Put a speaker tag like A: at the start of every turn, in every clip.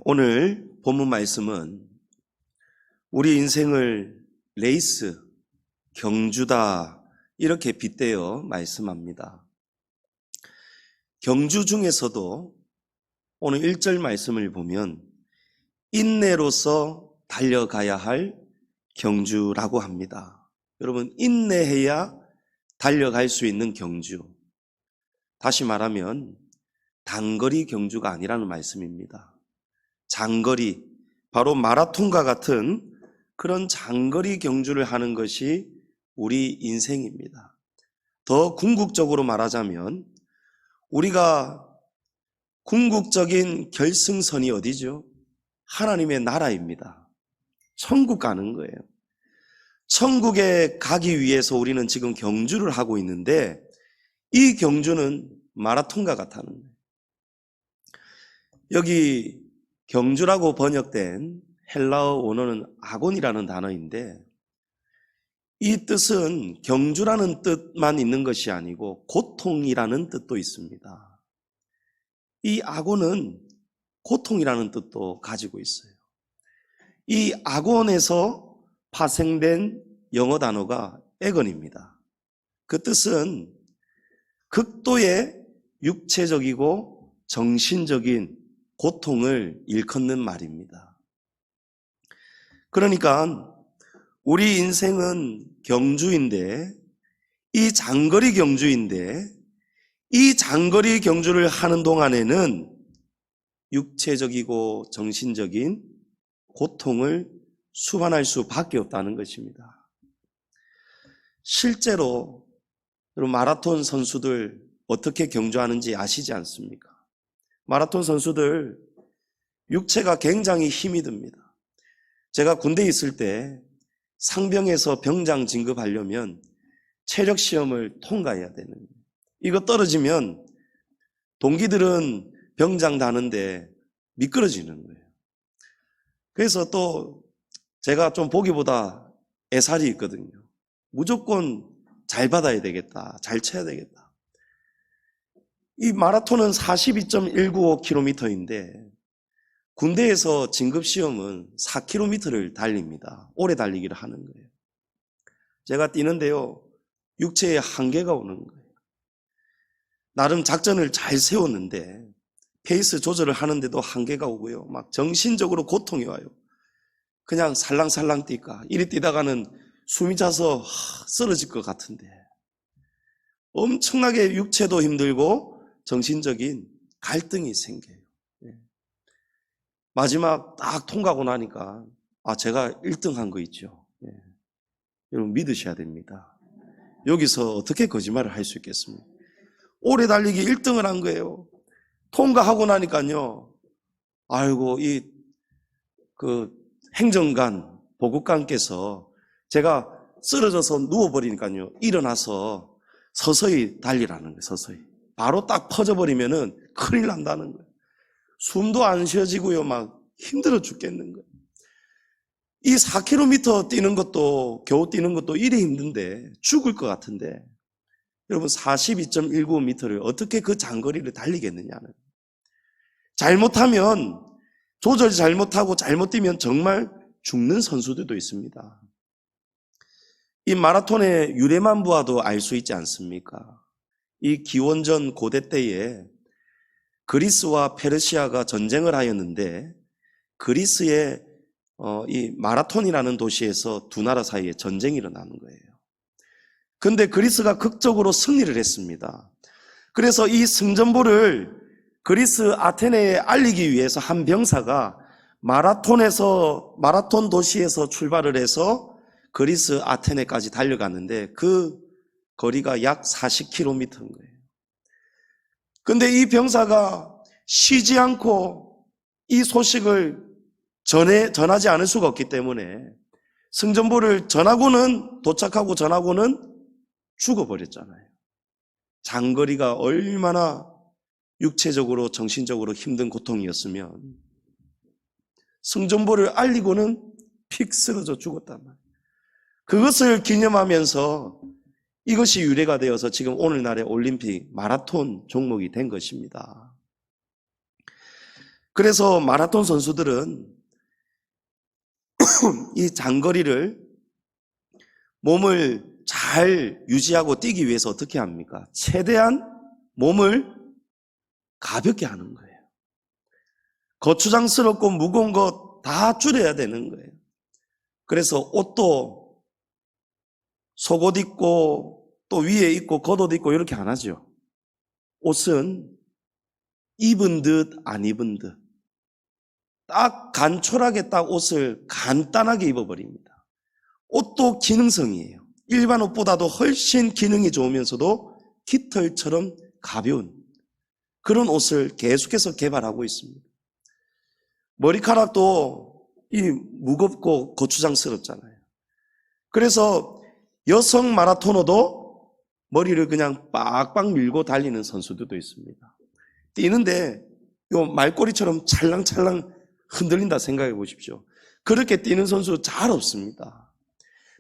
A: 오늘 본문 말씀은 우리 인생을 레이스, 경주다 이렇게 빗대어 말씀합니다. 경주 중에서도 오늘 1절 말씀을 보면 인내로서 달려가야 할 경주라고 합니다. 여러분, 인내해야 달려갈 수 있는 경주. 다시 말하면 단거리 경주가 아니라는 말씀입니다. 장거리, 바로 마라톤과 같은 그런 장거리 경주를 하는 것이 우리 인생입니다. 더 궁극적으로 말하자면 우리가 궁극적인 결승선이 어디죠? 하나님의 나라입니다. 천국 가는 거예요. 천국에 가기 위해서 우리는 지금 경주를 하고 있는데 이 경주는 마라톤과 같다는 거예요. 여기 경주라고 번역된 헬라어 원어는 아곤이라는 단어인데 이 뜻은 경주라는 뜻만 있는 것이 아니고 고통이라는 뜻도 있습니다. 이 아곤은 고통이라는 뜻도 가지고 있어요. 이 아곤에서 파생된 영어 단어가 애건입니다. 그 뜻은 극도의 육체적이고 정신적인 고통을 일컫는 말입니다. 그러니까 우리 인생은 경주인데 이 장거리 경주인데 이 장거리 경주를 하는 동안에는 육체적이고 정신적인 고통을 수반할 수밖에 없다는 것입니다. 실제로 마라톤 선수들 어떻게 경주하는지 아시지 않습니까? 마라톤 선수들 육체가 굉장히 힘이 듭니다. 제가 군대에 있을 때 상병에서 병장 진급하려면 체력 시험을 통과해야 되는 거예요. 이거 떨어지면 동기들은 병장 다는데 미끄러지는 거예요. 그래서 또 제가 좀 보기보다 애살이 있거든요. 무조건 잘 받아야 되겠다, 잘 쳐야 되겠다. 이 마라톤은 42.195km인데 군대에서 진급시험은 4km를 달립니다. 오래 달리기를 하는 거예요. 제가 뛰는데요, 육체에 한계가 오는 거예요. 나름 작전을 잘 세웠는데 페이스 조절을 하는데도 한계가 오고요. 막 정신적으로 고통이 와요. 그냥 살랑살랑 뛸까? 이리 뛰다가는 숨이 차서 쓰러질 것 같은데 엄청나게 육체도 힘들고 정신적인 갈등이 생겨요. 마지막 딱 통과하고 나니까 제가 1등 한 거 있죠. 여러분 믿으셔야 됩니다. 여기서 어떻게 거짓말을 할 수 있겠습니까? 오래 달리기 1등을 한 거예요. 통과하고 나니까요, 아이고 그 행정관, 보급관께서 제가 쓰러져서 누워버리니까요, 일어나서 서서히 달리라는 거예요. 서서히. 바로 딱 퍼져버리면은 큰일 난다는 거예요. 숨도 안 쉬어지고요, 막 힘들어 죽겠는 거예요. 이 4km 뛰는 것도, 겨우 뛰는 것도 이래 힘든데, 죽을 것 같은데, 여러분 42.195m를 어떻게 그 장거리를 달리겠느냐는. 잘못하면, 조절 잘못하고 잘못 뛰면 정말 죽는 선수들도 있습니다. 이 마라톤의 유래만 보아도 알 수 있지 않습니까? 이 기원전 고대 때에 그리스와 페르시아가 전쟁을 하였는데 그리스의 이 마라톤이라는 도시에서 두 나라 사이에 전쟁이 일어나는 거예요. 근데 그리스가 극적으로 승리를 했습니다. 그래서 이 승전보를 그리스 아테네에 알리기 위해서 한 병사가 마라톤 도시에서 출발을 해서 그리스 아테네까지 달려갔는데 그 거리가 약 40km인 거예요. 근데 이 병사가 쉬지 않고 이 소식을 전하지 않을 수가 없기 때문에 승전보를 도착하고 전하고는 죽어버렸잖아요. 장거리가 얼마나 육체적으로 정신적으로 힘든 고통이었으면 승전보를 알리고는 픽 쓰러져 죽었단 말이에요. 그것을 기념하면서 이것이 유래가 되어서 지금 오늘날의 올림픽 마라톤 종목이 된 것입니다. 그래서 마라톤 선수들은 이 장거리를 몸을 잘 유지하고 뛰기 위해서 어떻게 합니까? 최대한 몸을 가볍게 하는 거예요. 거추장스럽고 무거운 거 다 줄여야 되는 거예요. 그래서 옷도 속옷 입고 또 위에 입고 겉옷 입고 이렇게 안 하죠. 옷은 입은 듯 안 입은 듯 딱 간촐하게 딱 옷을 간단하게 입어버립니다. 옷도 기능성이에요. 일반 옷보다도 훨씬 기능이 좋으면서도 깃털처럼 가벼운 그런 옷을 계속해서 개발하고 있습니다. 머리카락도 이 무겁고 고추장스럽잖아요. 그래서 여성 마라토너도 머리를 그냥 빡빡 밀고 달리는 선수들도 있습니다. 뛰는데 요 말꼬리처럼 찰랑찰랑 흔들린다 생각해 보십시오. 그렇게 뛰는 선수 잘 없습니다.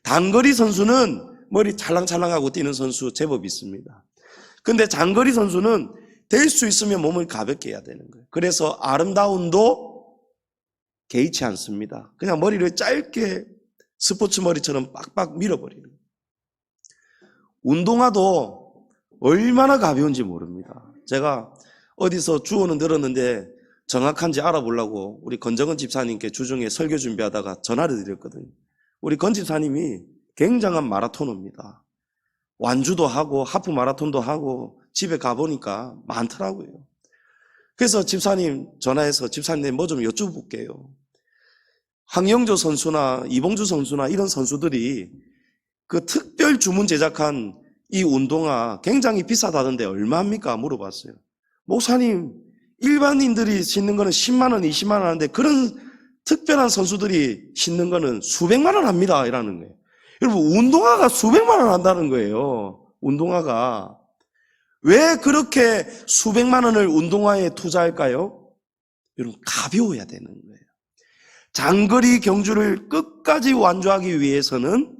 A: 단거리 선수는 머리 찰랑찰랑하고 뛰는 선수 제법 있습니다. 근데 장거리 선수는 될 수 있으면 몸을 가볍게 해야 되는 거예요. 그래서 아름다움도 개의치 않습니다. 그냥 머리를 짧게 스포츠 머리처럼 빡빡 밀어버리는 거예요. 운동화도 얼마나 가벼운지 모릅니다. 제가 어디서 주워는 들었는데 정확한지 알아보려고 우리 건정은 집사님께 주중에 설교 준비하다가 전화를 드렸거든요. 우리 건 집사님이 굉장한 마라토너입니다. 완주도 하고 하프 마라톤도 하고 집에 가보니까 많더라고요. 그래서 집사님 전화해서 집사님 뭐 좀 여쭤볼게요. 황영조 선수나 이봉주 선수나 이런 선수들이 그 특별 주문 제작한 이 운동화 굉장히 비싸다던데 얼마입니까? 물어봤어요. 목사님, 일반인들이 신는 거는 10만 원, 20만 원 하는데 그런 특별한 선수들이 신는 거는 수백만 원 합니다. 이라는 거예요. 여러분, 운동화가 수백만 원 한다는 거예요. 운동화가. 왜 그렇게 수백만 원을 운동화에 투자할까요? 여러분, 가벼워야 되는 거예요. 장거리 경주를 끝까지 완주하기 위해서는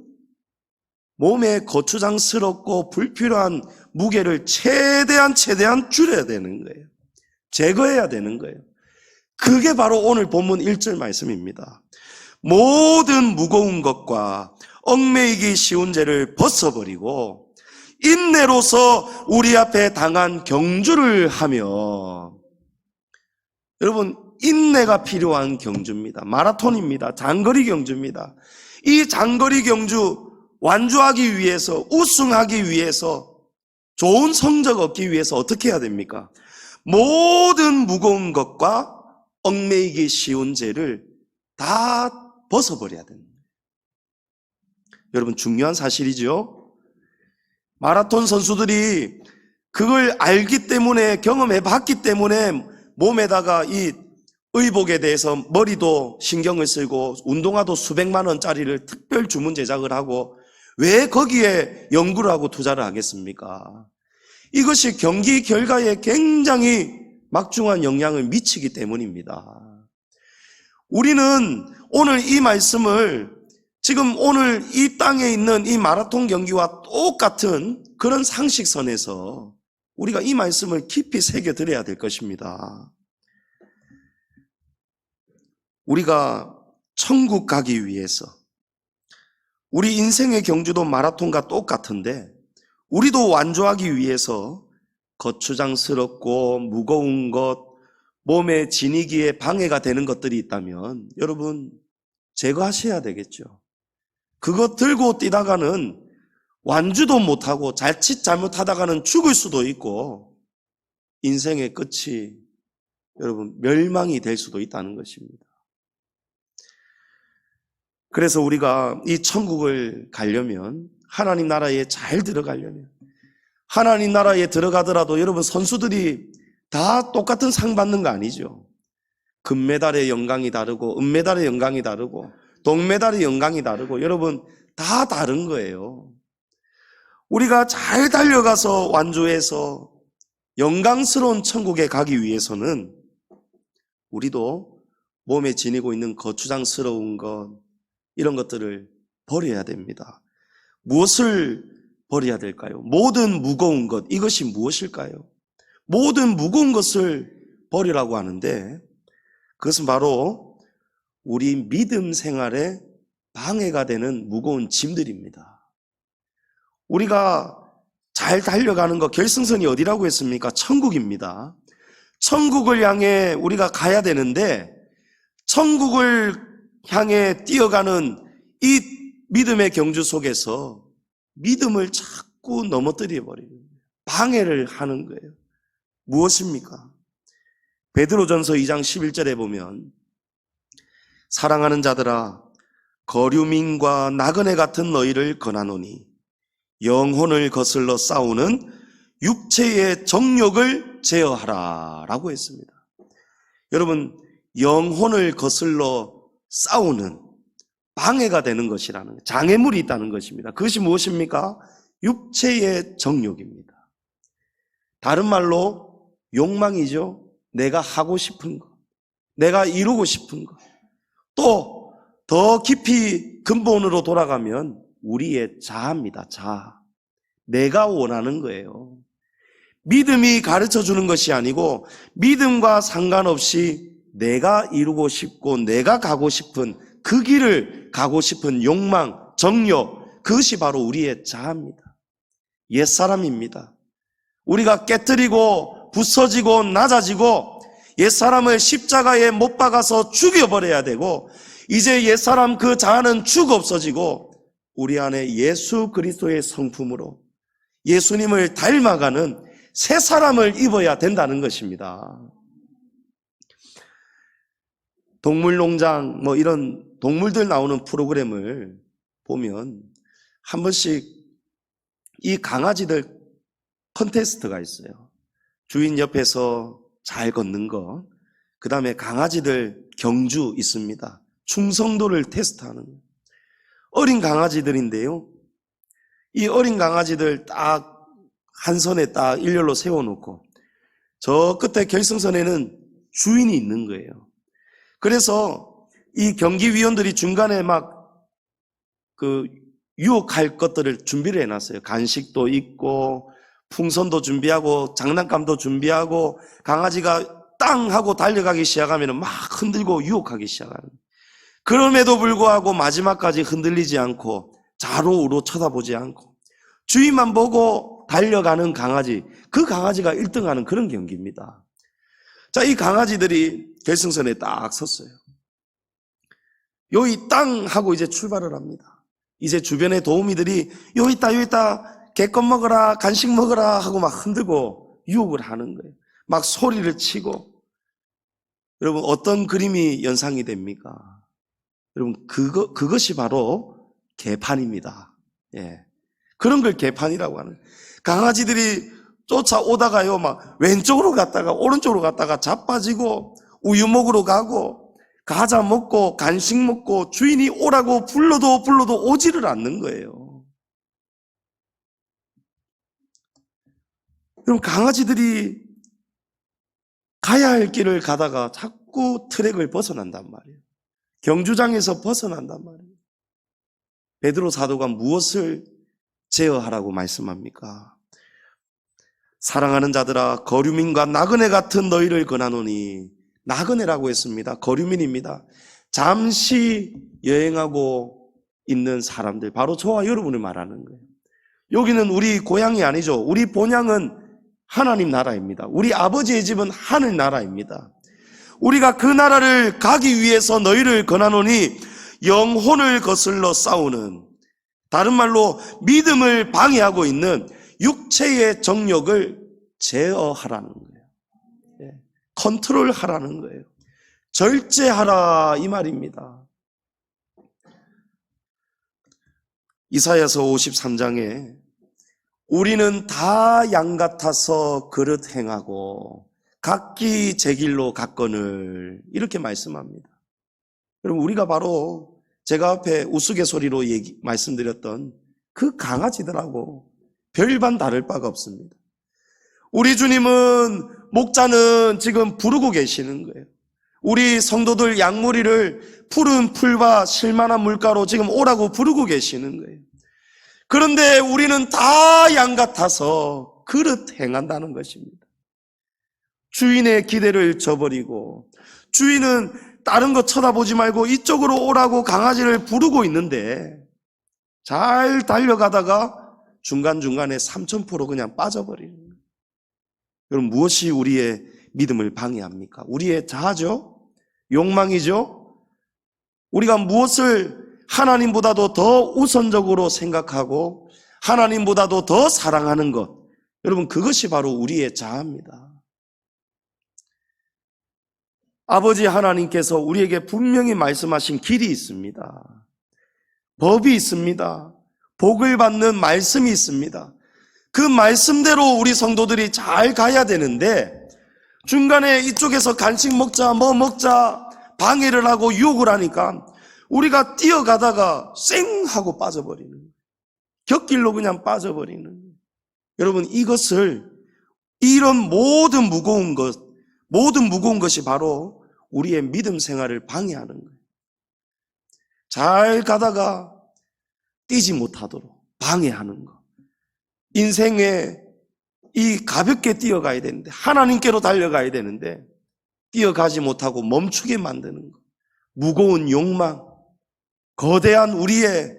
A: 몸에 거추장스럽고 불필요한 무게를 최대한 줄여야 되는 거예요. 제거해야 되는 거예요. 그게 바로 오늘 본문 1절 말씀입니다. 모든 무거운 것과 얽매이기 쉬운 죄를 벗어버리고 인내로서 우리 앞에 당한 경주를 하며, 여러분 인내가 필요한 경주입니다. 마라톤입니다. 장거리 경주입니다. 이 장거리 경주 완주하기 위해서, 우승하기 위해서, 좋은 성적 얻기 위해서 어떻게 해야 됩니까? 모든 무거운 것과 얽매이기 쉬운 죄를 다 벗어버려야 됩니다. 여러분 중요한 사실이죠. 마라톤 선수들이 그걸 알기 때문에, 경험해 봤기 때문에 몸에다가 이 의복에 대해서 머리도 신경을 쓰고 운동화도 수백만 원짜리를 특별 주문 제작을 하고, 왜 거기에 연구를 하고 투자를 하겠습니까? 이것이 경기 결과에 굉장히 막중한 영향을 미치기 때문입니다. 우리는 오늘 이 말씀을 지금 오늘 이 땅에 있는 이 마라톤 경기와 똑같은 그런 상식선에서 우리가 이 말씀을 깊이 새겨드려야 될 것입니다. 우리가 천국 가기 위해서, 우리 인생의 경주도 마라톤과 똑같은데 우리도 완주하기 위해서 거추장스럽고 무거운 것, 몸에 지니기에 방해가 되는 것들이 있다면 여러분 제거하셔야 되겠죠. 그것 들고 뛰다가는 완주도 못하고 자칫 잘못하다가는 죽을 수도 있고 인생의 끝이 여러분 멸망이 될 수도 있다는 것입니다. 그래서 우리가 이 천국을 가려면, 하나님 나라에 잘 들어가려면, 하나님 나라에 들어가더라도 여러분 선수들이 다 똑같은 상 받는 거 아니죠. 금메달의 영광이 다르고 은메달의 영광이 다르고 동메달의 영광이 다르고 여러분 다 다른 거예요. 우리가 잘 달려가서 완주해서 영광스러운 천국에 가기 위해서는 우리도 몸에 지니고 있는 거추장스러운 것, 이런 것들을 버려야 됩니다. 무엇을 버려야 될까요? 모든 무거운 것, 이것이 무엇일까요? 모든 무거운 것을 버리라고 하는데 그것은 바로 우리 믿음 생활에 방해가 되는 무거운 짐들입니다. 우리가 잘 달려가는 거 결승선이 어디라고 했습니까? 천국입니다. 천국을 향해 우리가 가야 되는데 천국을 향해 뛰어가는 이 믿음의 경주 속에서 믿음을 자꾸 넘어뜨려 버리는 거예요. 방해를 하는 거예요. 무엇입니까? 베드로전서 2장 11절에 보면 사랑하는 자들아 거류민과 나그네 같은 너희를 권하노니 영혼을 거슬러 싸우는 육체의 정욕을 제어하라 라고 했습니다. 여러분, 영혼을 거슬러 싸우는 방해가 되는 것이라는 장애물이 있다는 것입니다. 그것이 무엇입니까? 육체의 정욕입니다. 다른 말로 욕망이죠. 내가 하고 싶은 것, 내가 이루고 싶은 것. 또 더 깊이 근본으로 돌아가면 우리의 자아입니다. 자아. 내가 원하는 거예요. 믿음이 가르쳐 주는 것이 아니고 믿음과 상관없이 내가 이루고 싶고 내가 가고 싶은 그 길을 가고 싶은 욕망, 정욕, 그것이 바로 우리의 자아입니다. 옛사람입니다. 우리가 깨뜨리고 부서지고 낮아지고 옛사람을 십자가에 못 박아서 죽여버려야 되고 이제 옛사람 그 자아는 죽어 없어지고 우리 안에 예수 그리스도의 성품으로 예수님을 닮아가는 새 사람을 입어야 된다는 것입니다. 동물농장 이런 동물들 나오는 프로그램을 보면 한 번씩 이 강아지들 컨테스트가 있어요. 주인 옆에서 잘 걷는 거, 그 다음에 강아지들 경주 있습니다. 충성도를 테스트하는 거예요. 어린 강아지들인데요, 이 어린 강아지들 딱 한 선에 딱 일렬로 세워놓고 저 끝에 결승선에는 주인이 있는 거예요. 그래서 이 경기위원들이 중간에 유혹할 것들을 준비를 해놨어요. 간식도 있고 풍선도 준비하고 장난감도 준비하고 강아지가 땅 하고 달려가기 시작하면 막 흔들고 유혹하기 시작하는. 그럼에도 불구하고 마지막까지 흔들리지 않고 좌로우로 쳐다보지 않고 주인만 보고 달려가는 강아지, 그 강아지가 1등하는 그런 경기입니다. 자, 이 강아지들이 결승선에 딱 섰어요. 여기 땅 하고 이제 출발을 합니다. 이제 주변의 도우미들이 여기 있다 개껌 먹어라 간식 먹어라 하고 막 흔들고 유혹을 하는 거예요. 막 소리를 치고. 여러분, 어떤 그림이 연상이 됩니까? 여러분, 그것이 바로 개판입니다. 예. 그런 걸 개판이라고 하는 거예요. 강아지들이 쫓아오다가요, 막 왼쪽으로 갔다가 오른쪽으로 갔다가 자빠지고 우유 먹으러 가고 과자 먹고 간식 먹고 주인이 오라고 불러도 오지를 않는 거예요. 그럼 강아지들이 가야 할 길을 가다가 자꾸 트랙을 벗어난단 말이에요. 경주장에서 벗어난단 말이에요. 베드로 사도가 무엇을 제어하라고 말씀합니까? 사랑하는 자들아 거류민과 나그네 같은 너희를 권하노니, 나그네라고 했습니다. 거류민입니다. 잠시 여행하고 있는 사람들, 바로 저와 여러분을 말하는 거예요. 여기는 우리 고향이 아니죠. 우리 본향은 하나님 나라입니다. 우리 아버지의 집은 하늘 나라입니다. 우리가 그 나라를 가기 위해서 너희를 권하노니 영혼을 거슬러 싸우는, 다른 말로 믿음을 방해하고 있는 육체의 정욕을 제어하라는 거예요. 컨트롤하라는 거예요. 절제하라 이 말입니다. 이사야서 53장에 우리는 다 양 같아서 그릇 행하고 각기 제 길로 갔거늘, 이렇게 말씀합니다. 여러분, 우리가 바로 제가 앞에 우스갯소리로 말씀드렸던 그 강아지들하고 별반 다를 바가 없습니다. 우리 주님은, 목자는 지금 부르고 계시는 거예요. 우리 성도들 양무리를 푸른 풀과 실만한 물가로 지금 오라고 부르고 계시는 거예요. 그런데 우리는 다 양 같아서 그릇 행한다는 것입니다. 주인의 기대를 저버리고 주인은 다른 거 쳐다보지 말고 이쪽으로 오라고 강아지를 부르고 있는데 잘 달려가다가 중간중간에 삼천포로 그냥 빠져버리는 거예요. 여러분, 무엇이 우리의 믿음을 방해합니까? 우리의 자아죠? 욕망이죠? 우리가 무엇을 하나님보다도 더 우선적으로 생각하고 하나님보다도 더 사랑하는 것, 여러분, 그것이 바로 우리의 자아입니다. 아버지 하나님께서 우리에게 분명히 말씀하신 길이 있습니다. 법이 있습니다. 복을 받는 말씀이 있습니다. 그 말씀대로 우리 성도들이 잘 가야 되는데 중간에 이쪽에서 간식 먹자, 뭐 먹자 방해를 하고 유혹을 하니까 우리가 뛰어가다가 쌩 하고 빠져버리는 거예요. 곁길로 그냥 빠져버리는 거예요. 여러분, 이런 모든 무거운 것이 바로 우리의 믿음 생활을 방해하는 거예요. 잘 가다가 뛰지 못하도록 방해하는 것. 인생에 이 가볍게 뛰어가야 되는데, 하나님께로 달려가야 되는데 뛰어가지 못하고 멈추게 만드는 것. 무거운 욕망, 거대한 우리의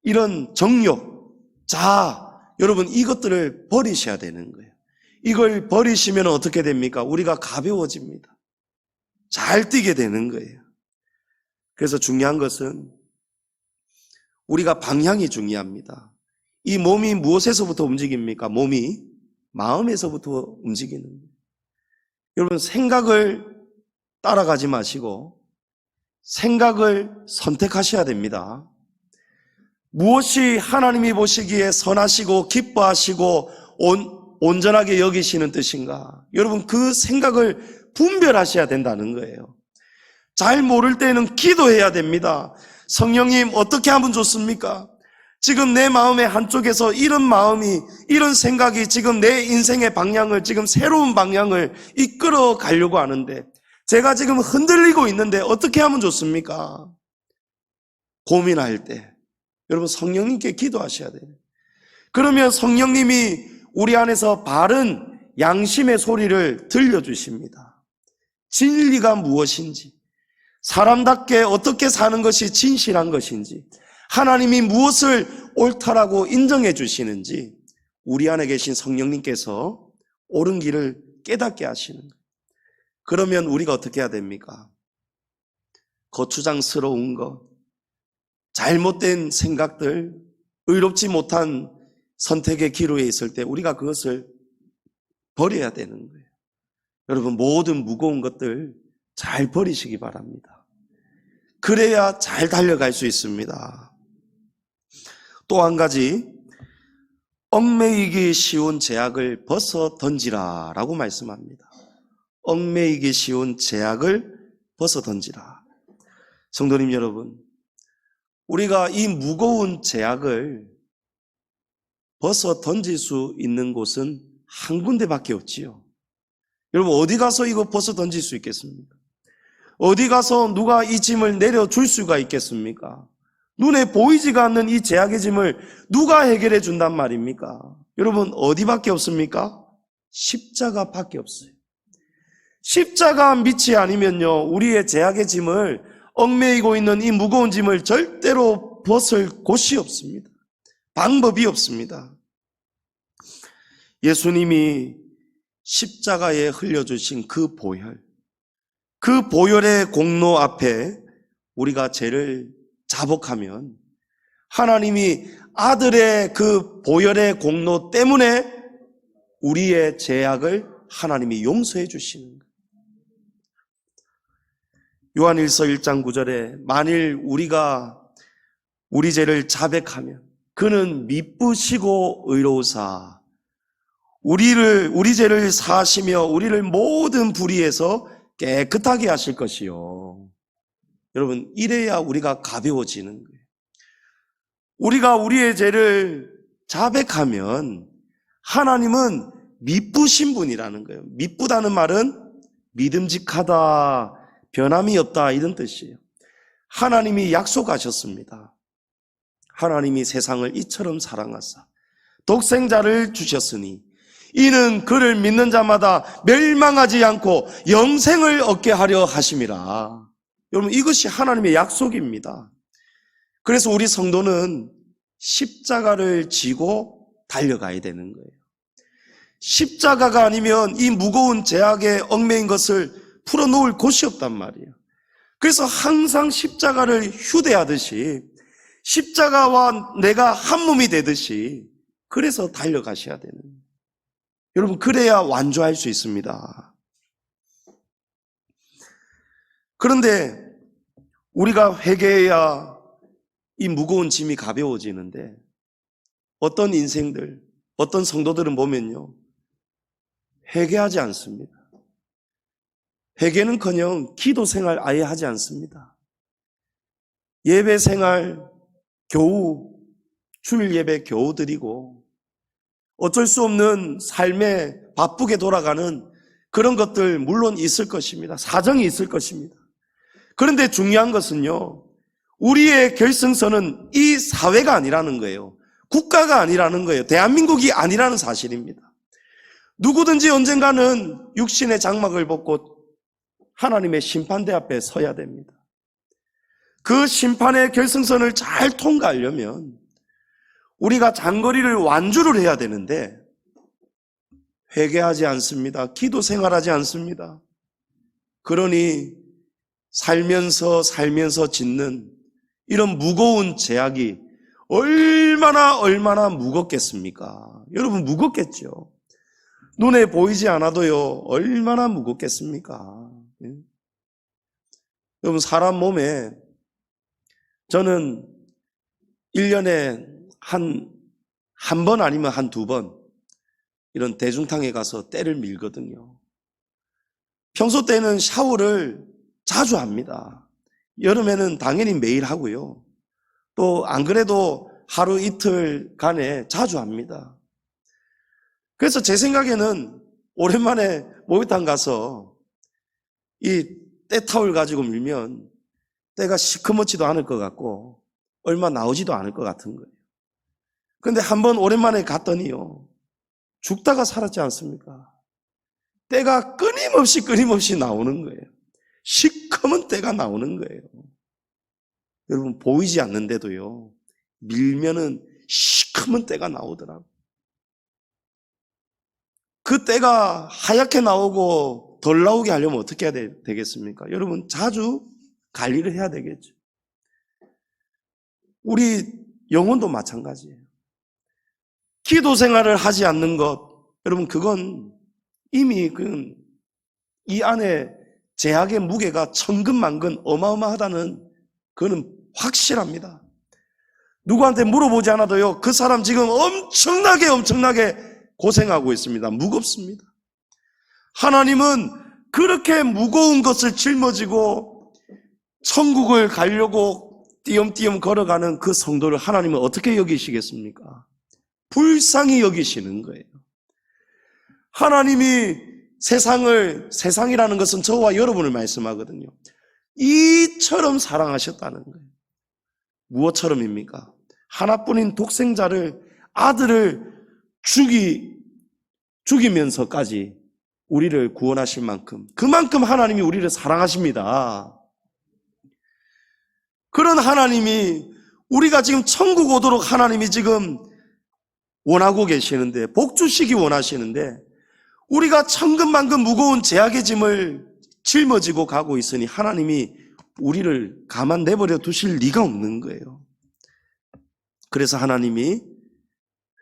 A: 이런 정욕, 자아, 여러분, 이것들을 버리셔야 되는 거예요. 이걸 버리시면 어떻게 됩니까? 우리가 가벼워집니다. 잘 뛰게 되는 거예요. 그래서 중요한 것은 우리가 방향이 중요합니다. 이 몸이 무엇에서부터 움직입니까? 몸이 마음에서부터 움직이는 거예요. 여러분, 생각을 따라가지 마시고 생각을 선택하셔야 됩니다. 무엇이 하나님이 보시기에 선하시고 기뻐하시고 온전하게 여기시는 뜻인가? 여러분, 그 생각을 분별하셔야 된다는 거예요. 잘 모를 때는 기도해야 됩니다. 성령님, 어떻게 하면 좋습니까? 지금 내 마음의 한쪽에서 이런 마음이, 이런 생각이 지금 내 인생의 방향을, 지금 새로운 방향을 이끌어 가려고 하는데 제가 지금 흔들리고 있는데 어떻게 하면 좋습니까? 고민할 때 여러분, 성령님께 기도하셔야 돼요. 그러면 성령님이 우리 안에서 바른 양심의 소리를 들려주십니다. 진리가 무엇인지, 사람답게 어떻게 사는 것이 진실한 것인지, 하나님이 무엇을 옳다라고 인정해 주시는지 우리 안에 계신 성령님께서 옳은 길을 깨닫게 하시는 거예요. 그러면 우리가 어떻게 해야 됩니까? 거추장스러운 것, 잘못된 생각들, 의롭지 못한 선택의 기로에 있을 때 우리가 그것을 버려야 되는 거예요. 여러분, 모든 무거운 것들 잘 버리시기 바랍니다. 그래야 잘 달려갈 수 있습니다. 또 한 가지, 얽매이기 쉬운 제약을 벗어 던지라 라고 말씀합니다. 얽매이기 쉬운 제약을 벗어 던지라. 성도님 여러분, 우리가 이 무거운 제약을 벗어 던질 수 있는 곳은 한 군데밖에 없지요. 여러분, 어디 가서 이거 벗어 던질 수 있겠습니까? 어디 가서 누가 이 짐을 내려줄 수가 있겠습니까? 눈에 보이지가 않는 이 제약의 짐을 누가 해결해 준단 말입니까? 여러분, 어디밖에 없습니까? 십자가밖에 없어요. 십자가 밑이 아니면요, 우리의 제약의 짐을, 얽매이고 있는 이 무거운 짐을 절대로 벗을 곳이 없습니다. 방법이 없습니다. 예수님이 십자가에 흘려주신 그 보혈, 그 보혈의 공로 앞에 우리가 죄를 자복하면 하나님이 아들의 그 보혈의 공로 때문에 우리의 죄악을 하나님이 용서해 주시는 거예요. 요한일서 1장 9절에 만일 우리가 우리 죄를 자백하면 그는 미쁘시고 의로우사 우리 죄를 사하시며 우리를 모든 불의에서 깨끗하게 하실 것이요. 여러분, 이래야 우리가 가벼워지는 거예요. 우리가 우리의 죄를 자백하면 하나님은 미쁘신 분이라는 거예요. 미쁘다는 말은 믿음직하다, 변함이 없다, 이런 뜻이에요. 하나님이 약속하셨습니다. 하나님이 세상을 이처럼 사랑하사 독생자를 주셨으니 이는 그를 믿는 자마다 멸망하지 않고 영생을 얻게 하려 하심이라. 여러분, 이것이 하나님의 약속입니다. 그래서 우리 성도는 십자가를 지고 달려가야 되는 거예요. 십자가가 아니면 이 무거운 죄악에 얽매인 것을 풀어놓을 곳이 없단 말이에요. 그래서 항상 십자가를 휴대하듯이, 십자가와 내가 한 몸이 되듯이, 그래서 달려가셔야 되는 거예요. 여러분, 그래야 완주할 수 있습니다. 그런데 우리가 회개해야 이 무거운 짐이 가벼워지는데, 어떤 인생들, 어떤 성도들은 보면요, 회개하지 않습니다. 회개는커녕 기도 생활 아예 하지 않습니다. 예배 생활 겨우, 주일 예배 겨우 드리고, 어쩔 수 없는 삶에 바쁘게 돌아가는 그런 것들 물론 있을 것입니다. 사정이 있을 것입니다. 그런데 중요한 것은요, 우리의 결승선은 이 사회가 아니라는 거예요. 국가가 아니라는 거예요. 대한민국이 아니라는 사실입니다. 누구든지 언젠가는 육신의 장막을 벗고 하나님의 심판대 앞에 서야 됩니다. 그 심판의 결승선을 잘 통과하려면 우리가 장거리를 완주를 해야 되는데 회개하지 않습니다. 기도 생활하지 않습니다. 그러니 살면서 짓는 이런 무거운 제약이 얼마나 무겁겠습니까? 여러분, 무겁겠죠. 눈에 보이지 않아도요, 얼마나 무겁겠습니까? 여러분, 사람 몸에 저는 1년에 한 번 아니면 한두 번 이런 대중탕에 가서 때를 밀거든요. 평소 때는 샤워를 자주 합니다. 여름에는 당연히 매일 하고요. 또 안 그래도 하루 이틀간에 자주 합니다. 그래서 제 생각에는 오랜만에 목욕탕 가서 이 때타올 가지고 밀면 때가 시커멓지도 않을 것 같고 얼마 나오지도 않을 것 같은 거예요. 그런데 한번 오랜만에 갔더니요, 죽다가 살았지 않습니까? 때가 끊임없이 나오는 거예요. 시커먼 때가 나오는 거예요. 여러분, 보이지 않는데도요, 밀면은 시커먼 때가 나오더라고요. 그 때가 하얗게 나오고 덜 나오게 하려면 어떻게 해야 되겠습니까? 여러분, 자주 관리를 해야 되겠죠. 우리 영혼도 마찬가지예요. 기도 생활을 하지 않는 것, 여러분, 그건 이미 이 안에 제약의 무게가 천근만근 어마어마하다는 그거는 확실합니다. 누구한테 물어보지 않아도요, 그 사람 지금 엄청나게 고생하고 있습니다. 무겁습니다. 하나님은 그렇게 무거운 것을 짊어지고 천국을 가려고 띄엄띄엄 걸어가는 그 성도를 하나님은 어떻게 여기시겠습니까? 불쌍히 여기시는 거예요. 하나님이 세상이라는 것은 저와 여러분을 말씀하거든요. 이처럼 사랑하셨다는 거예요. 무엇처럼입니까? 하나뿐인 독생자를, 아들을 죽이면서까지 우리를 구원하실 만큼, 그만큼 하나님이 우리를 사랑하십니다. 그런 하나님이, 우리가 지금 천국 오도록 하나님이 지금 원하고 계시는데, 복 주시기 원하시는데, 우리가 천근만근 무거운 죄악의 짐을 짊어지고 가고 있으니 하나님이 우리를 가만 내버려 두실 리가 없는 거예요. 그래서 하나님이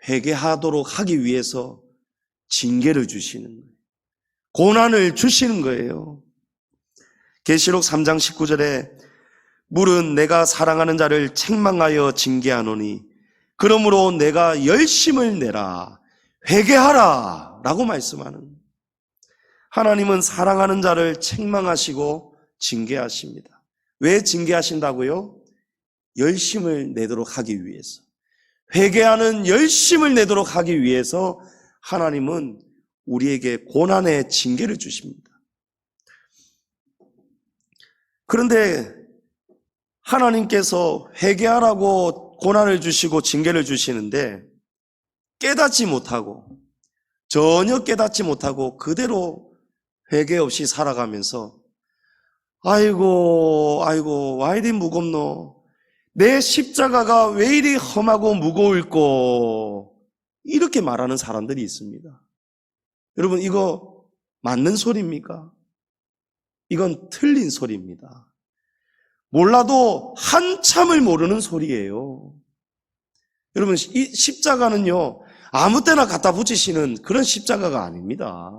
A: 회개하도록 하기 위해서 징계를 주시는 거예요. 고난을 주시는 거예요. 계시록 3장 19절에 물은 내가 사랑하는 자를 책망하여 징계하노니 그러므로 내가 열심을 내라, 회개하라 라고 말씀하는, 하나님은 사랑하는 자를 책망하시고 징계하십니다. 왜 징계하신다고요? 열심을 내도록 하기 위해서, 회개하는 열심을 내도록 하기 위해서 하나님은 우리에게 고난의 징계를 주십니다. 그런데 하나님께서 회개하라고 고난을 주시고 징계를 주시는데 깨닫지 못하고 전혀 깨닫지 못하고 그대로 회개 없이 살아가면서 아이고 와 이리 무겁노, 내 십자가가 왜 이리 험하고 무거울꼬, 이렇게 말하는 사람들이 있습니다. 여러분, 이거 맞는 소리입니까? 이건 틀린 소리입니다. 몰라도 한참을 모르는 소리예요. 여러분, 이 십자가는요, 아무 때나 갖다 붙이시는 그런 십자가가 아닙니다.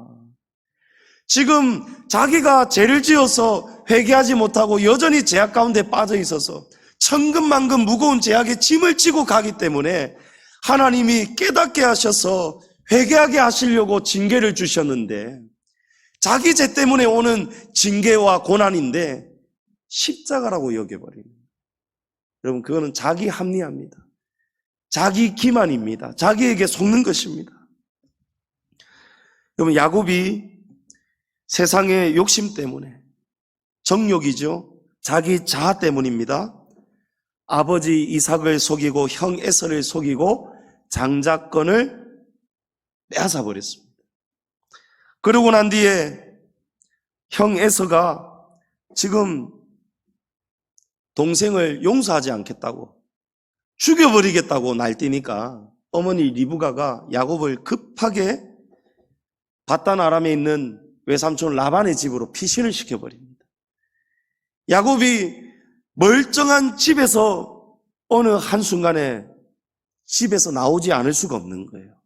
A: 지금 자기가 죄를 지어서 회개하지 못하고 여전히 죄악 가운데 빠져 있어서 천근만근 무거운 죄악의 짐을 지고 가기 때문에 하나님이 깨닫게 하셔서 회개하게 하시려고 징계를 주셨는데, 자기 죄 때문에 오는 징계와 고난인데 십자가라고 여겨버립니다. 여러분, 그거는 자기 합리화입니다. 자기 기만입니다. 자기에게 속는 것입니다. 여러분, 야곱이 세상의 욕심 때문에, 정욕이죠, 자기 자아 때문입니다. 아버지 이삭을 속이고 형 에서를 속이고 장자권을 빼앗아 버렸습니다. 그러고 난 뒤에 형 에서가 지금 동생을 용서하지 않겠다고, 죽여버리겠다고 날뛰니까 어머니 리브가가 야곱을 급하게 바단 아람에 있는 외삼촌 라반의 집으로 피신을 시켜버립니다. 야곱이 멀쩡한 집에서 어느 한순간에 집에서 나오지 않을 수가 없는 거예요.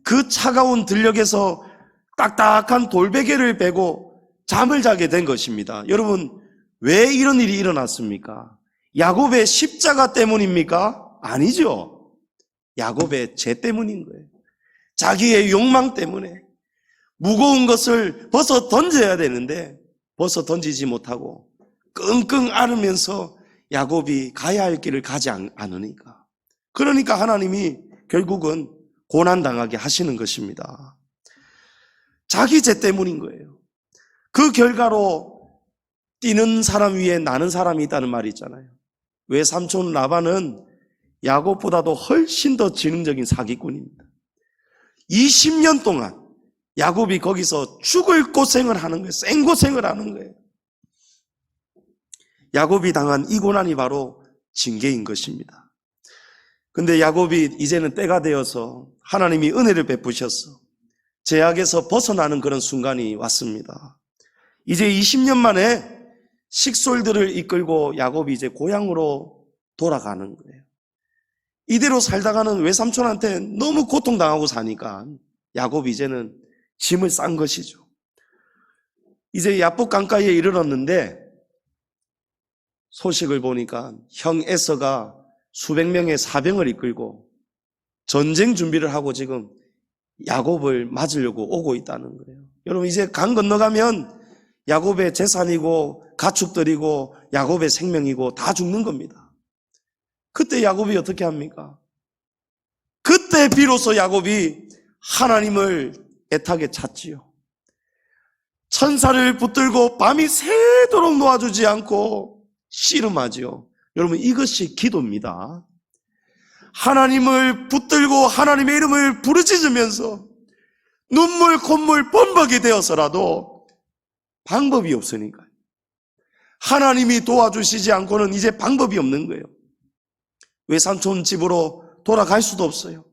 A: 그 차가운 들녘에서 딱딱한 돌베개를 베고 잠을 자게 된 것입니다. 여러분, 왜 이런 일이 일어났습니까? 야곱의 십자가 때문입니까? 아니죠. 야곱의 죄 때문인 거예요. 자기의 욕망 때문에 무거운 것을 벗어 던져야 되는데 벗어 던지지 못하고 끙끙 앓으면서 야곱이 가야 할 길을 가지 않으니까, 그러니까 하나님이 결국은 고난당하게 하시는 것입니다. 자기 죄 때문인 거예요. 그 결과로 뛰는 사람 위에 나는 사람이 있다는 말이 있잖아요. 외삼촌 라반은 야곱보다도 훨씬 더 지능적인 사기꾼입니다. 20년 동안 야곱이 거기서 죽을 고생을 하는 거예요. 생고생을 하는 거예요. 야곱이 당한 이 고난이 바로 징계인 것입니다. 근데 야곱이 이제는 때가 되어서 하나님이 은혜를 베푸셔서 죄악에서 벗어나는 그런 순간이 왔습니다. 이제 20년 만에 식솔들을 이끌고 야곱이 이제 고향으로 돌아가는 거예요. 이대로 살다가는 외삼촌한테 너무 고통당하고 사니까 야곱이 이제는 짐을 싼 것이죠. 이제 야복 강가에 이르렀는데 소식을 보니까 형 에서가 수백 명의 사병을 이끌고 전쟁 준비를 하고 지금 야곱을 맞으려고 오고 있다는 거예요. 여러분, 이제 강 건너가면 야곱의 재산이고 가축들이고 야곱의 생명이고 다 죽는 겁니다. 그때 야곱이 어떻게 합니까? 그때 비로소 야곱이 하나님을 애타게 찾지요. 천사를 붙들고 밤이 새도록 놓아주지 않고 씨름하지요. 여러분, 이것이 기도입니다. 하나님을 붙들고 하나님의 이름을 부르짖으면서 눈물 콧물 범벅이 되어서라도 방법이 없으니까요. 하나님이 도와주시지 않고는 이제 방법이 없는 거예요. 외삼촌 집으로 돌아갈 수도 없어요.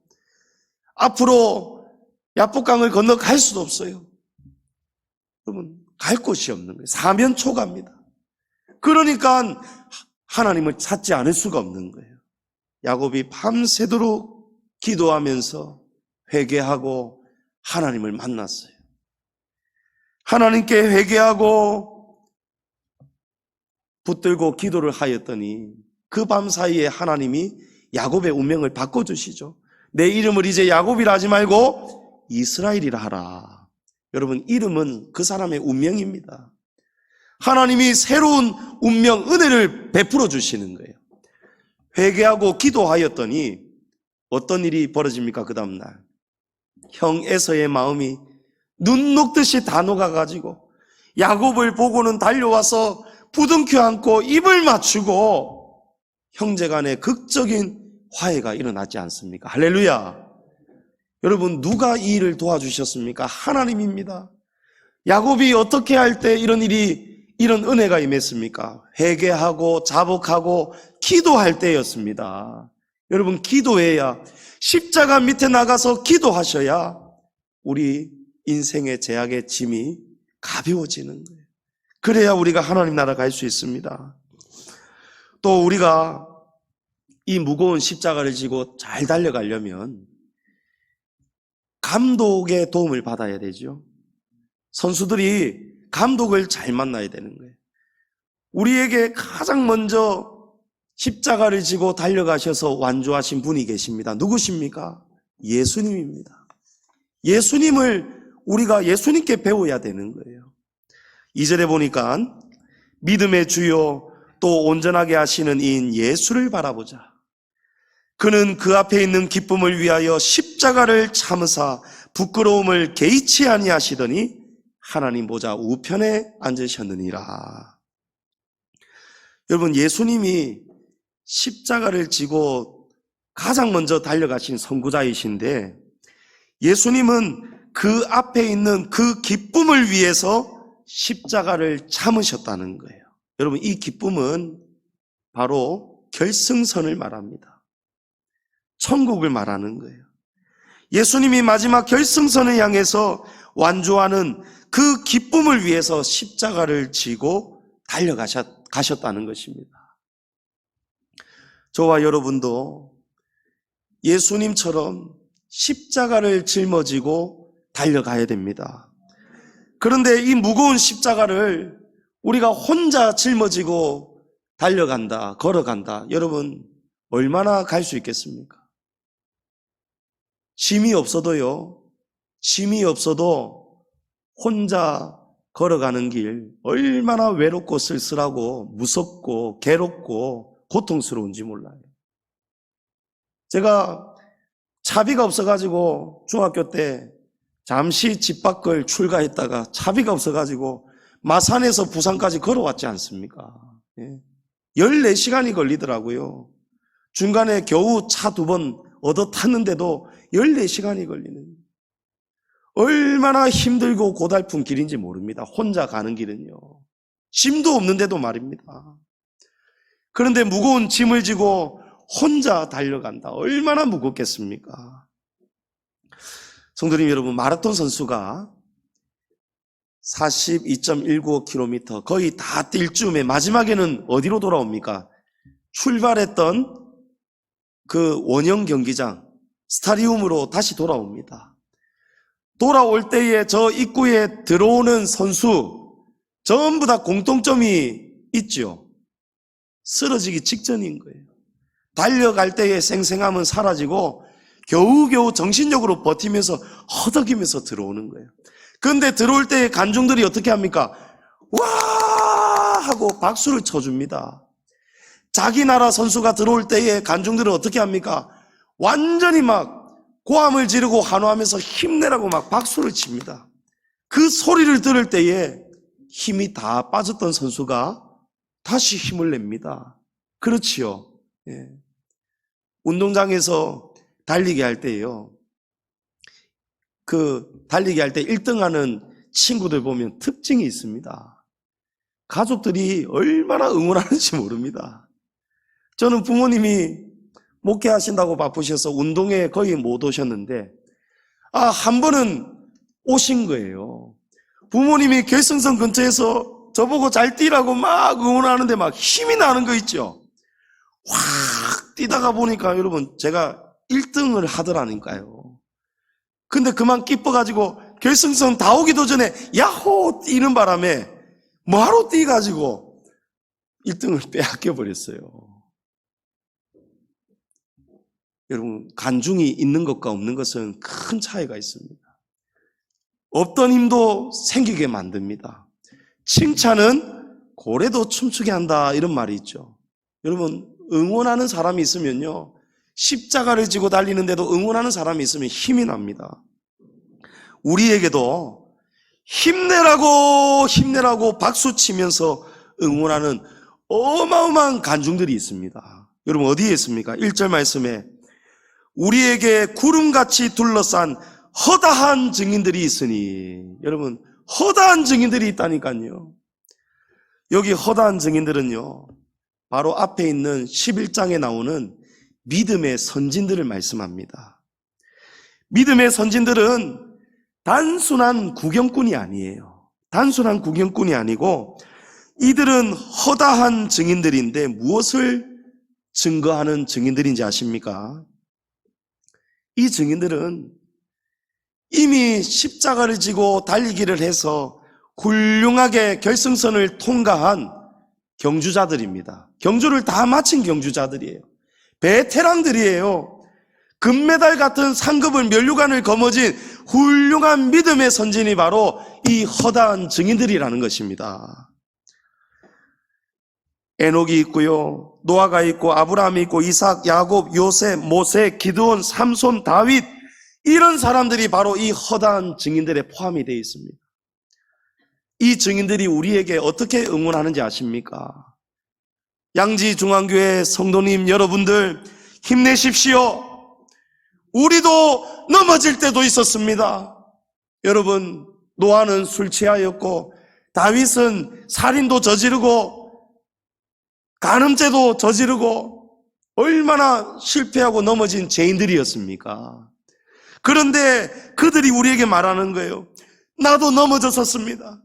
A: 앞으로 야복강을 건너갈 수도 없어요. 여러분, 갈 곳이 없는 거예요. 사면초가입니다. 그러니까 하나님을 찾지 않을 수가 없는 거예요. 야곱이 밤새도록 기도하면서 회개하고 하나님을 만났어요. 하나님께 회개하고 붙들고 기도를 하였더니 그 밤 사이에 하나님이 야곱의 운명을 바꿔주시죠. 내 이름을 이제 야곱이라 하지 말고 이스라엘이라 하라. 여러분, 이름은 그 사람의 운명입니다. 하나님이 새로운 운명, 은혜를 베풀어 주시는 거예요. 회개하고 기도하였더니 어떤 일이 벌어집니까? 그 다음날 형 에서의 마음이 눈 녹듯이 다 녹아가지고 야곱을 보고는 달려와서 부둥켜 안고 입을 맞추고 형제간에 극적인 화해가 일어나지 않습니까? 할렐루야. 여러분, 누가 이 일을 도와주셨습니까? 하나님입니다. 야곱이 어떻게 할 때 이런 은혜가 임했습니까? 회개하고 자복하고 기도할 때였습니다. 여러분, 기도해야, 십자가 밑에 나가서 기도하셔야 우리 인생의 제약의 짐이 가벼워지는 거예요. 그래야 우리가 하나님 나라 갈 수 있습니다. 또 우리가 이 무거운 십자가를 지고 잘 달려가려면 감독의 도움을 받아야 되죠. 선수들이 감독을 잘 만나야 되는 거예요. 우리에게 가장 먼저 십자가를 지고 달려가셔서 완주하신 분이 계십니다. 누구십니까? 예수님입니다. 예수님을 우리가 예수님께 배워야 되는 거예요. 2절에 보니까 믿음의 주요 또 온전하게 하시는 이인 예수를 바라보자. 그는 그 앞에 있는 기쁨을 위하여 십자가를 참으사 부끄러움을 개의치 아니하시더니 하나님 보좌 우편에 앉으셨느니라. 여러분, 예수님이 십자가를 지고 가장 먼저 달려가신 선구자이신데 예수님은 그 앞에 있는 그 기쁨을 위해서 십자가를 참으셨다는 거예요. 여러분, 이 기쁨은 바로 결승선을 말합니다. 천국을 말하는 거예요. 예수님이 마지막 결승선을 향해서 완주하는 그 기쁨을 위해서 십자가를 지고 달려가셨다는 것입니다. 저와 여러분도 예수님처럼 십자가를 짊어지고 달려가야 됩니다. 그런데 이 무거운 십자가를 우리가 혼자 짊어지고 달려간다, 걸어간다. 여러분, 얼마나 갈 수 있겠습니까? 짐이 없어도 혼자 걸어가는 길 얼마나 외롭고 쓸쓸하고 무섭고 괴롭고 고통스러운지 몰라요. 제가 차비가 없어가지고 중학교 때 잠시 집 밖을 출가했다가 차비가 없어가지고 마산에서 부산까지 걸어왔지 않습니까? 14시간이 걸리더라고요. 중간에 겨우 차 2번 얻어 탔는데도 14시간이 걸리는, 얼마나 힘들고 고달픈 길인지 모릅니다. 혼자 가는 길은요. 짐도 없는데도 말입니다. 그런데 무거운 짐을 지고 혼자 달려간다. 얼마나 무겁겠습니까? 성도님 여러분, 마라톤 선수가 42.195km 거의 다 뛸 즈음에 마지막에는 어디로 돌아옵니까? 출발했던 그 원형 경기장 스타디움으로 다시 돌아옵니다. 돌아올 때에 저 입구에 들어오는 선수 전부 다 공통점이 있죠. 쓰러지기 직전인 거예요. 달려갈 때의 생생함은 사라지고 겨우겨우 정신력으로 버티면서 허덕이면서 들어오는 거예요. 그런데 들어올 때의 관중들이 어떻게 합니까? 와! 하고 박수를 쳐줍니다. 자기 나라 선수가 들어올 때의 관중들은 어떻게 합니까? 완전히 막 고함을 지르고 환호하면서 힘내라고 막 박수를 칩니다. 그 소리를 들을 때에 힘이 다 빠졌던 선수가 다시 힘을 냅니다. 그렇지요. 예. 운동장에서 달리기 할 때요. 달리기 할 때 1등하는 친구들 보면 특징이 있습니다. 가족들이 얼마나 응원하는지 모릅니다. 저는 부모님이 목회하신다고 바쁘셔서 운동에 거의 못 오셨는데, 한 번은 오신 거예요. 부모님이 결승선 근처에서 저보고 잘 뛰라고 막 응원하는데 막 힘이 나는 거 있죠. 확 뛰다가 보니까 여러분, 제가 1등을 하더라니까요. 근데 그만 기뻐가지고 결승선 다 오기도 전에 야호 뛰는 바람에 뭐하러 뛰가지고 1등을 빼앗겨버렸어요. 여러분, 관중이 있는 것과 없는 것은 큰 차이가 있습니다. 없던 힘도 생기게 만듭니다. 칭찬은 고래도 춤추게 한다, 이런 말이 있죠. 여러분, 응원하는 사람이 있으면요, 십자가를 지고 달리는데도 응원하는 사람이 있으면 힘이 납니다. 우리에게도 힘내라고 박수 치면서 응원하는 어마어마한 관중들이 있습니다. 여러분, 어디에 있습니까? 1절 말씀에 우리에게 구름같이 둘러싼 허다한 증인들이 있으니, 여러분, 허다한 증인들이 있다니까요. 여기 허다한 증인들은요, 바로 앞에 있는 11장에 나오는 믿음의 선진들을 말씀합니다. 믿음의 선진들은 단순한 구경꾼이 아니에요. 단순한 구경꾼이 아니고 이들은 허다한 증인들인데 무엇을 증거하는 증인들인지 아십니까? 이 증인들은 이미 십자가를 지고 달리기를 해서 훌륭하게 결승선을 통과한 경주자들입니다. 경주를 다 마친 경주자들이에요. 베테랑들이에요. 금메달 같은 상급을 면류관을 거머쥔 훌륭한 믿음의 선진이 바로 이 허다한 증인들이라는 것입니다. 에녹이 있고요, 노아가 있고, 아브라함이 있고, 이삭, 야곱, 요셉, 모세, 기드온, 삼손, 다윗, 이런 사람들이 바로 이 허다한 증인들에 포함이 되어 있습니다. 이 증인들이 우리에게 어떻게 응원하는지 아십니까? 양지중앙교회 성도님 여러분들, 힘내십시오. 우리도 넘어질 때도 있었습니다. 여러분, 노아는 술 취하였고, 다윗은 살인도 저지르고, 간음죄도 저지르고, 얼마나 실패하고 넘어진 죄인들이었습니까? 그런데 그들이 우리에게 말하는 거예요. 나도 넘어졌었습니다.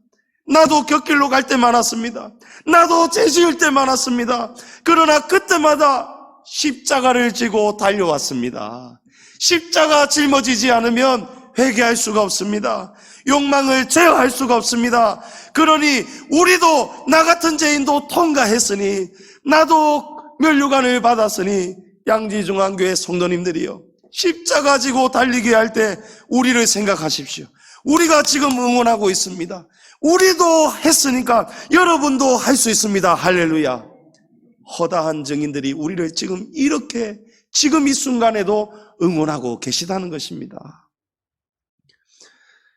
A: 나도 곁길로 갈 때 많았습니다. 나도 죄 지을 때 많았습니다. 그러나 그때마다 십자가를 지고 달려왔습니다. 십자가 짊어지지 않으면 회개할 수가 없습니다. 욕망을 제어할 수가 없습니다. 그러니 우리도 나 같은 죄인도 통과했으니, 나도 면류관을 받았으니, 양지중앙교회 성도님들이요, 십자가 지고 달리게 할 때 우리를 생각하십시오. 우리가 지금 응원하고 있습니다. 우리도 했으니까 여러분도 할 수 있습니다. 할렐루야. 허다한 증인들이 우리를 지금 이렇게, 지금 이 순간에도 응원하고 계시다는 것입니다.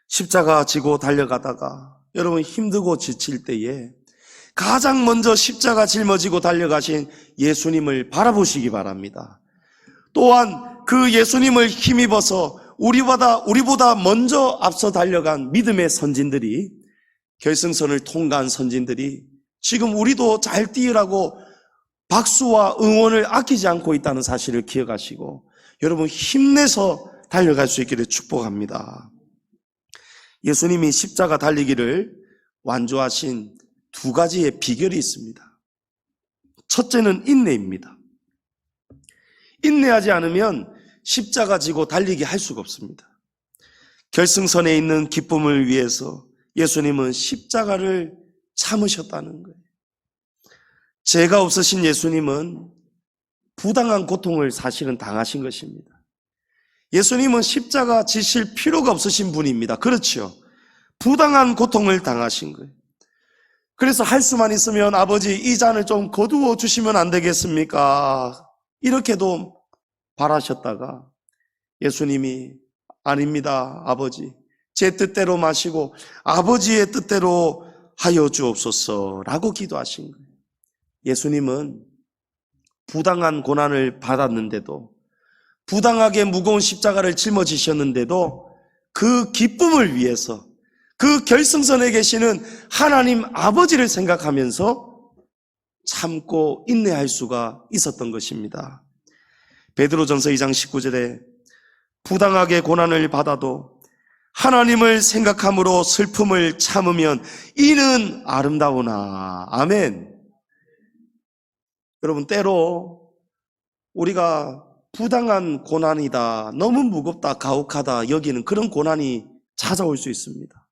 A: 십자가 지고 달려가다가 여러분 힘들고 지칠 때에 가장 먼저 십자가 짊어지고 달려가신 예수님을 바라보시기 바랍니다. 또한 그 예수님을 힘입어서 우리보다 먼저 앞서 달려간 믿음의 선진들이, 결승선을 통과한 선진들이 지금 우리도 잘 뛰으라고 박수와 응원을 아끼지 않고 있다는 사실을 기억하시고 여러분 힘내서 달려갈 수 있기를 축복합니다. 예수님이 십자가 달리기를 완주하신 두 가지의 비결이 있습니다. 첫째는 인내입니다. 인내하지 않으면 십자가 지고 달리기 할 수가 없습니다. 결승선에 있는 기쁨을 위해서 예수님은 십자가를 참으셨다는 거예요. 죄가 없으신 예수님은 부당한 고통을 사실은 당하신 것입니다. 예수님은 십자가 지실 필요가 없으신 분입니다. 그렇죠? 부당한 고통을 당하신 거예요. 그래서 할 수만 있으면 아버지 이 잔을 좀 거두어 주시면 안 되겠습니까? 이렇게도 바라셨다가 예수님이 아닙니다 아버지, 제 뜻대로 마시고 아버지의 뜻대로 하여 주옵소서 라고 기도하신 거예요. 예수님은 부당한 고난을 받았는데도, 부당하게 무거운 십자가를 짊어지셨는데도 그 기쁨을 위해서 그 결승선에 계시는 하나님 아버지를 생각하면서 참고 인내할 수가 있었던 것입니다. 베드로전서 2장 19절에 부당하게 고난을 받아도 하나님을 생각함으로 슬픔을 참으면 이는 아름다우나. 아멘. 여러분, 때로 우리가 부당한 고난이다, 너무 무겁다, 가혹하다 여기는 그런 고난이 찾아올 수 있습니다.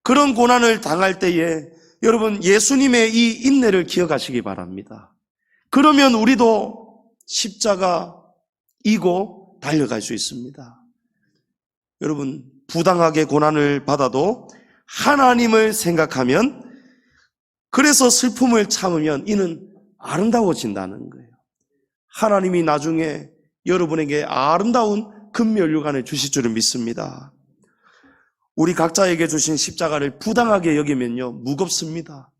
A: 그런 고난을 당할 때에 여러분 예수님의 이 인내를 기억하시기 바랍니다. 그러면 우리도 십자가 이고 달려갈 수 있습니다. 여러분, 부당하게 고난을 받아도 하나님을 생각하면, 그래서 슬픔을 참으면 이는 아름다워진다는 거예요. 하나님이 나중에 여러분에게 아름다운 금면류관을 주실 줄을 믿습니다. 우리 각자에게 주신 십자가를 부당하게 여기면요, 무겁습니다.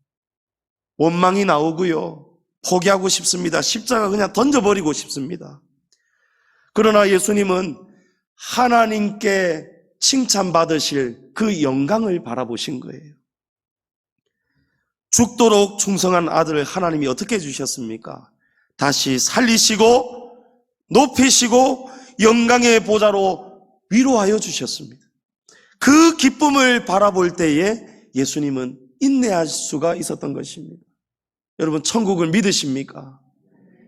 A: 원망이 나오고요, 포기하고 싶습니다. 십자가 그냥 던져버리고 싶습니다. 그러나 예수님은 하나님께 칭찬받으실 그 영광을 바라보신 거예요. 죽도록 충성한 아들을 하나님이 어떻게 주셨습니까? 다시 살리시고 높이시고 영광의 보좌로 위로하여 주셨습니다. 그 기쁨을 바라볼 때에 예수님은 인내할 수가 있었던 것입니다. 여러분, 천국을 믿으십니까?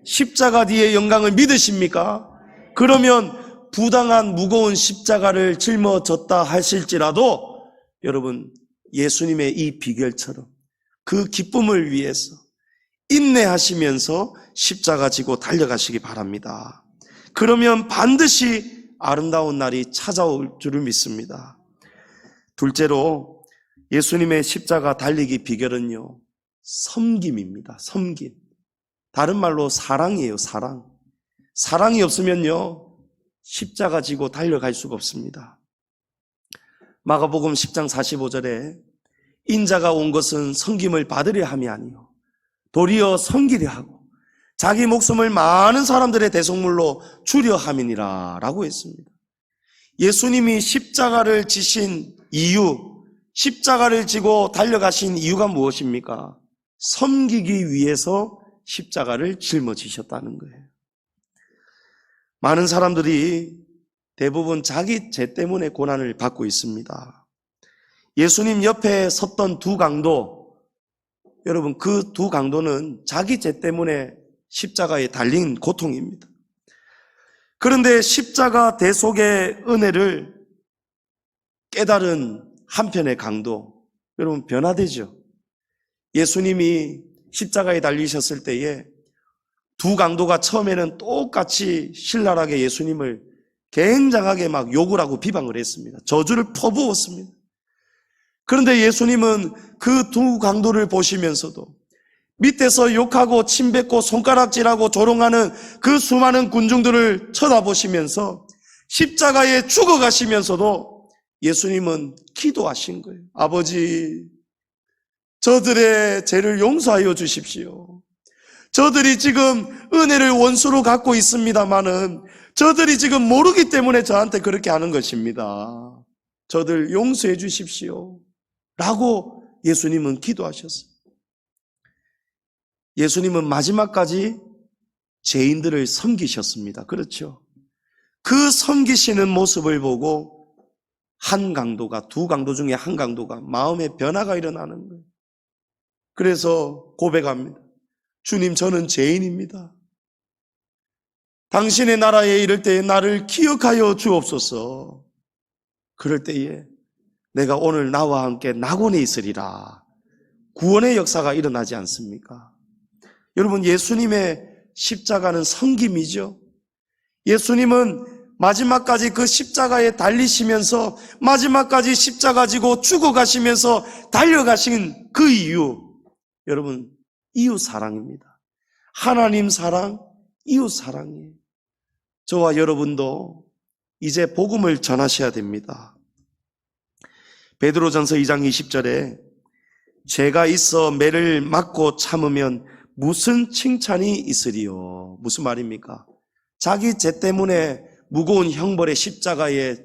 A: 십자가 뒤의 영광을 믿으십니까? 그러면 부당한 무거운 십자가를 짊어졌다 하실지라도 여러분, 예수님의 이 비결처럼 그 기쁨을 위해서 인내하시면서 십자가 지고 달려가시기 바랍니다. 그러면 반드시 아름다운 날이 찾아올 줄을 믿습니다. 둘째로 예수님의 십자가 달리기 비결은요, 섬김입니다. 섬김. 다른 말로 사랑이에요. 사랑. 사랑이 없으면요, 십자가 지고 달려갈 수가 없습니다. 마가복음 10장 45절에 인자가 온 것은 섬김을 받으려 함이 아니요 도리어 섬기려 하고 자기 목숨을 많은 사람들의 대속물로 주려 함이니라 라고 했습니다. 예수님이 십자가를 지신 이유, 십자가를 지고 달려가신 이유가 무엇입니까? 섬기기 위해서 십자가를 짊어지셨다는 거예요. 많은 사람들이 대부분 자기 죄 때문에 고난을 받고 있습니다. 예수님 옆에 섰던 두 강도, 여러분, 그 두 강도는 자기 죄 때문에 십자가에 달린 고통입니다. 그런데 십자가 대속의 은혜를 깨달은 한편의 강도, 여러분, 변화되죠. 예수님이 십자가에 달리셨을 때에 두 강도가 처음에는 똑같이 신랄하게 예수님을 굉장하게 막 욕을 하고 비방을 했습니다. 저주를 퍼부었습니다. 그런데 예수님은 그 두 강도를 보시면서도 밑에서 욕하고 침뱉고 손가락질하고 조롱하는 그 수많은 군중들을 쳐다보시면서 십자가에 죽어가시면서도 예수님은 기도하신 거예요. 아버지, 저들의 죄를 용서하여 주십시오. 저들이 지금 은혜를 원수로 갖고 있습니다마는 저들이 지금 모르기 때문에 저한테 그렇게 하는 것입니다. 저들 용서해 주십시오 라고 예수님은 기도하셨어요. 예수님은 마지막까지 죄인들을 섬기셨습니다. 그렇죠? 그 섬기시는 모습을 보고 한 강도가, 두 강도 중에 한 강도가 마음의 변화가 일어나는 거예요. 그래서 고백합니다. 주님, 저는 죄인입니다. 당신의 나라에 이를 때에 나를 기억하여 주옵소서. 그럴 때에 내가 오늘 나와 함께 낙원에 있으리라. 구원의 역사가 일어나지 않습니까? 여러분, 예수님의 십자가는 섬김이죠. 예수님은 마지막까지 그 십자가에 달리시면서 마지막까지 십자가 지고 죽어가시면서 달려가신 그 이유, 여러분, 이웃 사랑입니다. 하나님 사랑, 이웃 사랑이에요. 저와 여러분도 이제 복음을 전하셔야 됩니다. 베드로전서 2장 20절에 죄가 있어 매를 맞고 참으면 무슨 칭찬이 있으리요. 무슨 말입니까? 자기 죄 때문에 무거운 형벌의 십자가에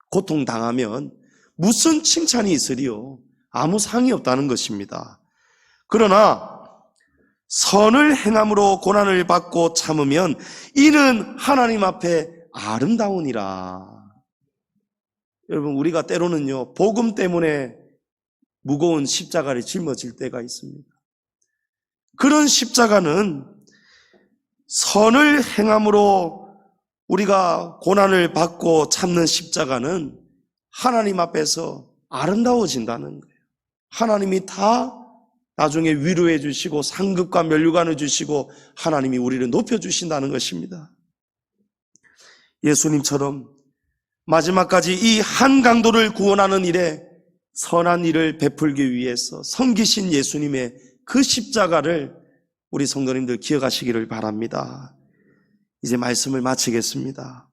A: 고통당하면 무슨 칭찬이 있으리요. 아무 상이 없다는 것입니다. 그러나 선을 행함으로 고난을 받고 참으면 이는 하나님 앞에 아름다우니라. 여러분, 우리가 때로는요, 복음 때문에 무거운 십자가를 짊어질 때가 있습니다. 그런 십자가는 선을 행함으로 우리가 고난을 받고 참는 십자가는 하나님 앞에서 아름다워진다는 거예요. 하나님이 다 나중에 위로해 주시고 상급과 면류관을 주시고 하나님이 우리를 높여주신다는 것입니다. 예수님처럼 마지막까지 이 한 강도를 구원하는 일에 선한 일을 베풀기 위해서 섬기신 예수님의 그 십자가를 우리 성도님들 기억하시기를 바랍니다. 이제 말씀을 마치겠습니다.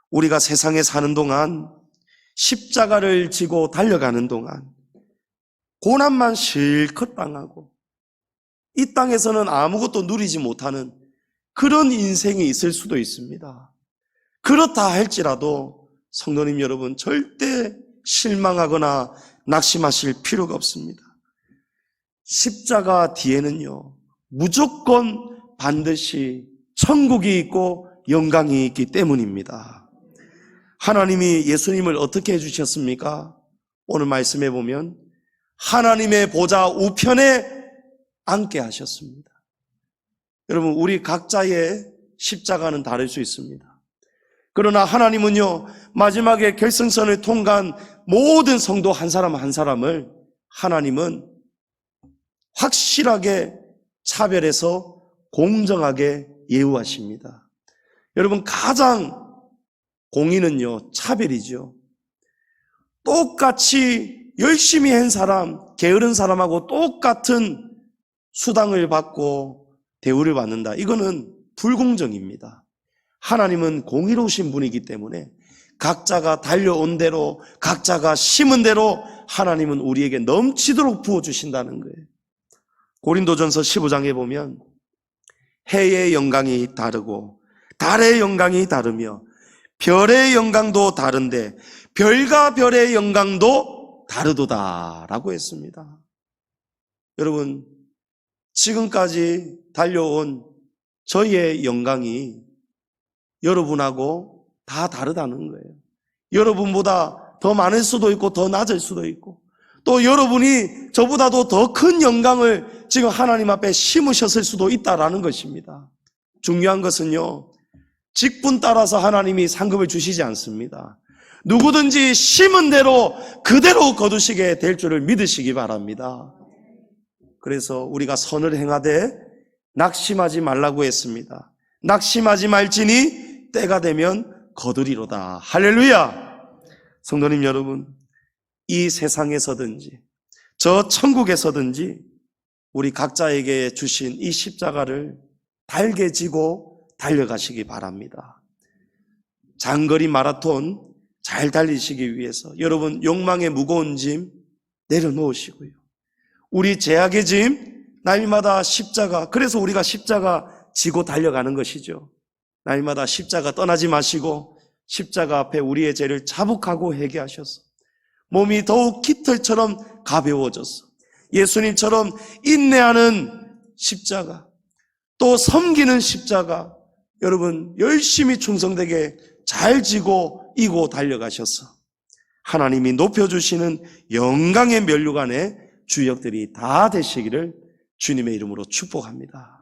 A: 우리가 세상에 사는 동안 십자가를 지고 달려가는 동안 고난만 실컷 당하고 이 땅에서는 아무것도 누리지 못하는 그런 인생이 있을 수도 있습니다. 그렇다 할지라도 성도님 여러분, 절대 실망하거나 낙심하실 필요가 없습니다. 십자가 뒤에는요, 무조건 반드시 천국이 있고 영광이 있기 때문입니다. 하나님이 예수님을 어떻게 해주셨습니까? 오늘 말씀해 보면 하나님의 보좌 우편에 앉게 하셨습니다. 여러분, 우리 각자의 십자가는 다를 수 있습니다. 그러나 하나님은요, 마지막에 결승선을 통과한 모든 성도 한 사람 한 사람을 하나님은 확실하게 차별해서 공정하게 예우하십니다. 여러분, 가장 공의는요, 차별이죠. 똑같이 열심히 한 사람, 게으른 사람하고 똑같은 수당을 받고 대우를 받는다. 이거는 불공정입니다. 하나님은 공의로우신 분이기 때문에 각자가 달려온 대로, 각자가 심은 대로 하나님은 우리에게 넘치도록 부어주신다는 거예요. 고린도전서 15장에 보면 해의 영광이 다르고 달의 영광이 다르며 별의 영광도 다른데 별과 별의 영광도 다르도다라고 했습니다. 여러분, 지금까지 달려온 저희의 영광이 여러분하고 다 다르다는 거예요. 여러분보다 더 많을 수도 있고 더 낮을 수도 있고, 또 여러분이 저보다도 더 큰 영광을 지금 하나님 앞에 심으셨을 수도 있다라는 것입니다. 중요한 것은요, 직분 따라서 하나님이 상급을 주시지 않습니다. 누구든지 심은 대로 그대로 거두시게 될 줄을 믿으시기 바랍니다. 그래서 우리가 선을 행하되 낙심하지 말라고 했습니다. 낙심하지 말지니 때가 되면 거두리로다. 할렐루야! 성도님 여러분, 이 세상에서든지 저 천국에서든지 우리 각자에게 주신 이 십자가를 달게 지고 달려가시기 바랍니다. 장거리 마라톤 잘 달리시기 위해서 여러분, 욕망의 무거운 짐 내려놓으시고요, 우리 죄악의 짐 날마다 십자가, 그래서 우리가 십자가 지고 달려가는 것이죠. 날마다 십자가 떠나지 마시고 십자가 앞에 우리의 죄를 자복하고 회개하셔서 몸이 더욱 깃털처럼 가벼워져서 예수님처럼 인내하는 십자가, 또 섬기는 십자가, 여러분 열심히 충성되게 잘 지고 이고 달려가셔서 하나님이 높여주시는 영광의 면류관의 주역들이 다 되시기를 주님의 이름으로 축복합니다.